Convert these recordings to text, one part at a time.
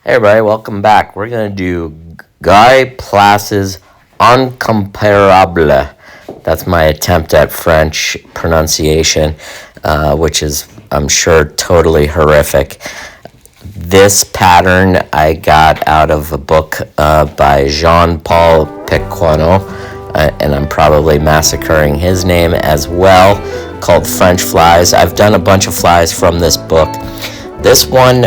Hey everybody, welcome back. We're going to do Guy Plas's Incomparable. That's my attempt at French pronunciation, which is, I'm sure, totally horrific. This pattern I got out of a book by Jean-Paul Pequegnot, and I'm probably massacring his name as well, called French Flies. I've done a bunch of flies from this book. This one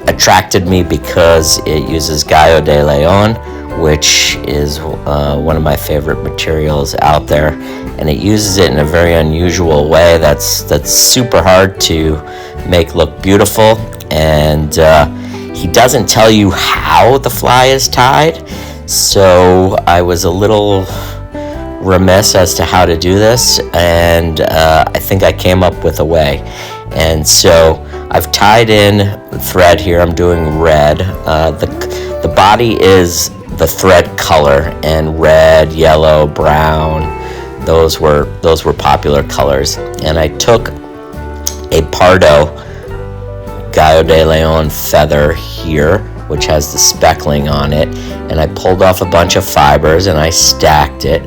attracted me because it uses Gallo de Leon, which is one of my favorite materials out there, and it uses it in a very unusual way that's super hard to make look beautiful. And he doesn't tell you how the fly is tied, so I was a little remiss as to how to do this, and I think I came up with a way. And so I've tied in thread here. I'm doing red. The body is the thread color, and red, yellow, brown, those were popular colors. And I took a Pardo Gallo de Leon feather here, which has the speckling on it, and I pulled off a bunch of fibers and I stacked it,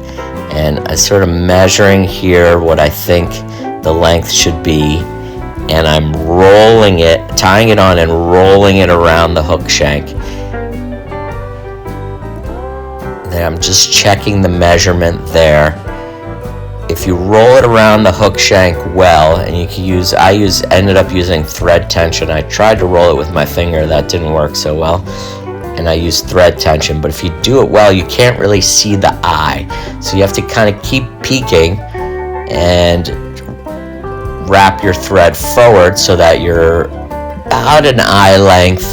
and I sort of measuring here what I think the length should be, and I'm rolling it, tying it on and rolling it around the hook shank. Then I'm just checking the measurement there. If you roll it around the hook shank well, and you can use, ended up using thread tension. I tried to roll it with my finger, that didn't work so well, and I used thread tension. But if you do it well, you can't really see the eye, so you have to kind of keep peeking and wrap your thread forward so that you're about an eye length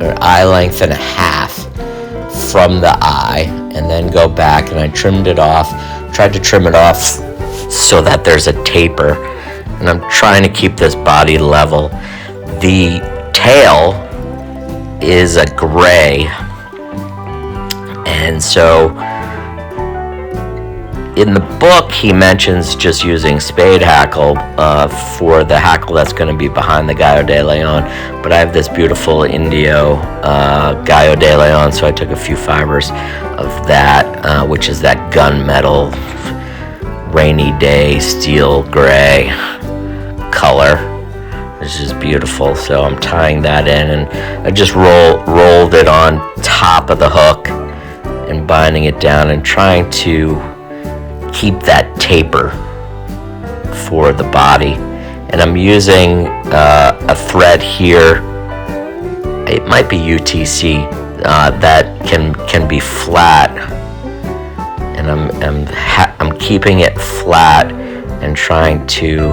or eye length and a half from the eye, and then go back. And I trimmed it off, tried to trim it off so that there's a taper, and I'm trying to keep this body level. The tail is a gray, and so in the book he mentions just using spade hackle for the hackle that's going to be behind the Gallo de Leon, but I have this beautiful Indio Gallo de Leon, so I took a few fibers of that, which is that gunmetal rainy day steel gray color, which is beautiful. So I'm tying that in, and I just rolled it on top of the hook and binding it down and trying to keep that taper for the body. And I'm using a thread here, it might be UTC, that can be flat, and I'm keeping it flat and trying to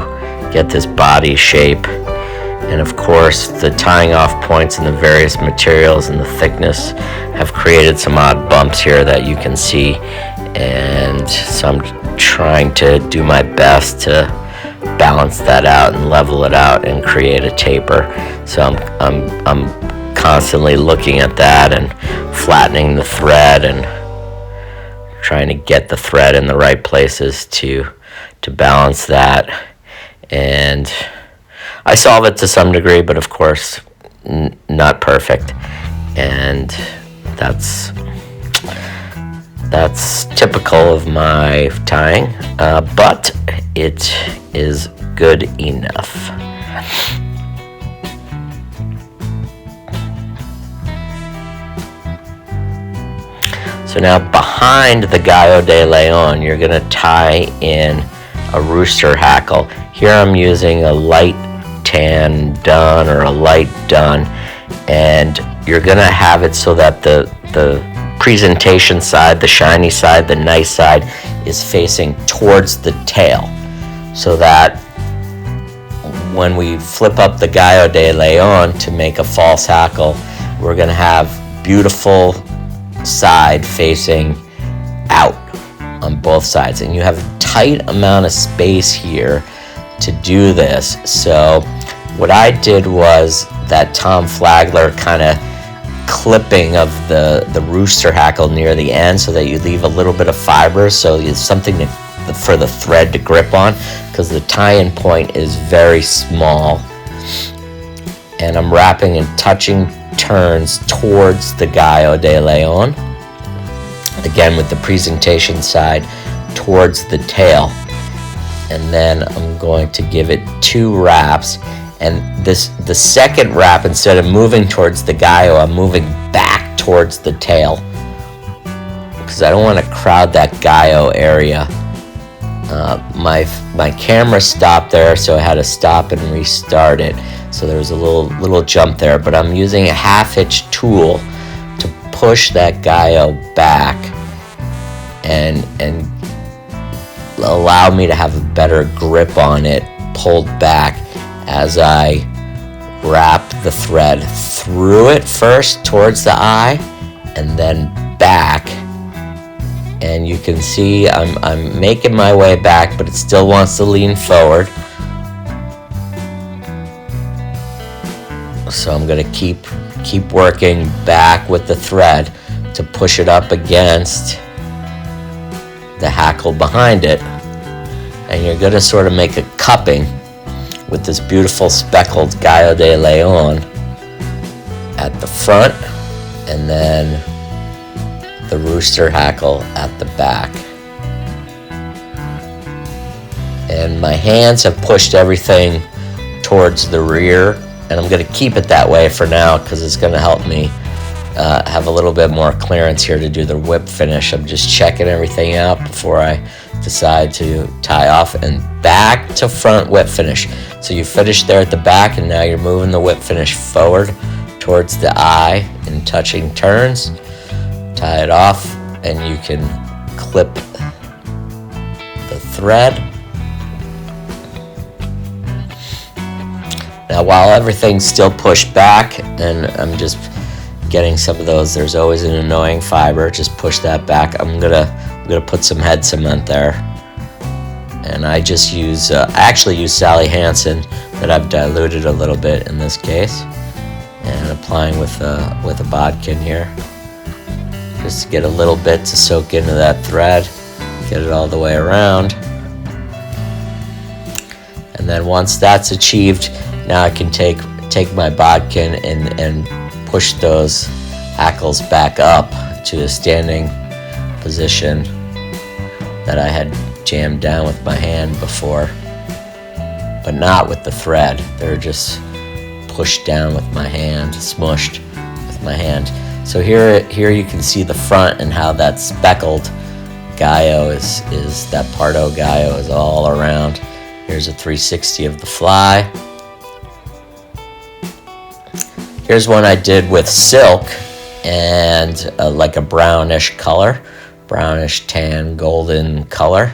get this body shape. And of course the tying off points and the various materials and the thickness have created some odd bumps here that you can see, and so I'm trying to do my best to balance that out and level it out and create a taper. So I'm constantly looking at that and flattening the thread and trying to get the thread in the right places to balance that. And I solve it to some degree, but of course not perfect, and that's typical of my tying, but it is good enough. So now behind the Gallo de Leon, you're going to tie in a rooster hackle. Here I'm using a light tan dun or a light dun, and you're going to have it so that the presentation side, the shiny side, the nice side, is facing towards the tail, so that when we flip up the Gallo de Leon to make a false hackle, we're going to have beautiful side facing out on both sides, and you have a tight amount of space here to do this. So what I did was that Tom Flagler kind of clipping of the rooster hackle near the end, so that you leave a little bit of fiber, so it's something for the thread to grip on, because the tie-in point is very small. And I'm wrapping and touching turns towards the Gallo de Leon. Again, with the presentation side towards the tail. And then I'm going to give it 2 wraps. And the second wrap, instead of moving towards the Gallo, I'm moving back towards the tail, because I don't want to crowd that Gallo area. My camera stopped there, so I had to stop and restart it. So there was a little jump there, but I'm using a 1/2-inch tool to push that Gallo back and allow me to have a better grip on it, pulled back, as I wrap the thread through it first towards the eye and then back. And you can see I'm making my way back, but it still wants to lean forward. So I'm going to keep working back with the thread to push it up against the hackle behind it. And you're going to sort of make a cupping with this beautiful speckled Gallo de Leon at the front, and then the rooster hackle at the back. And my hands have pushed everything towards the rear, and I'm going to keep it that way for now because it's going to help me have a little bit more clearance here to do the whip finish. I'm just checking everything out before I decide to tie off, and back to front whip finish. So you finish there at the back, and now you're moving the whip finish forward towards the eye in touching turns. Tie it off, and you can clip the thread. Now, while everything's still pushed back, and I'm just getting some of those, there's always an annoying fiber, just push that back. I'm gonna put some head cement there, and I just use I actually use Sally Hansen that I've diluted a little bit in this case, and applying with a bodkin here, just to get a little bit to soak into that thread, get it all the way around. And then once that's achieved, now I can take my bodkin and push those hackles back up to a standing position that I had jammed down with my hand before, but not with the thread. They're just pushed down with my hand, smushed with my hand. So here you can see the front and how that speckled Gallo is that Pardo Gallo is all around. Here's a 360 of the fly. Here's one I did with silk and like a brownish color, brownish tan golden color.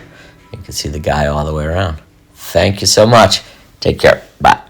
You can see the Gallo all the way around. Thank you so much. Take care. Bye.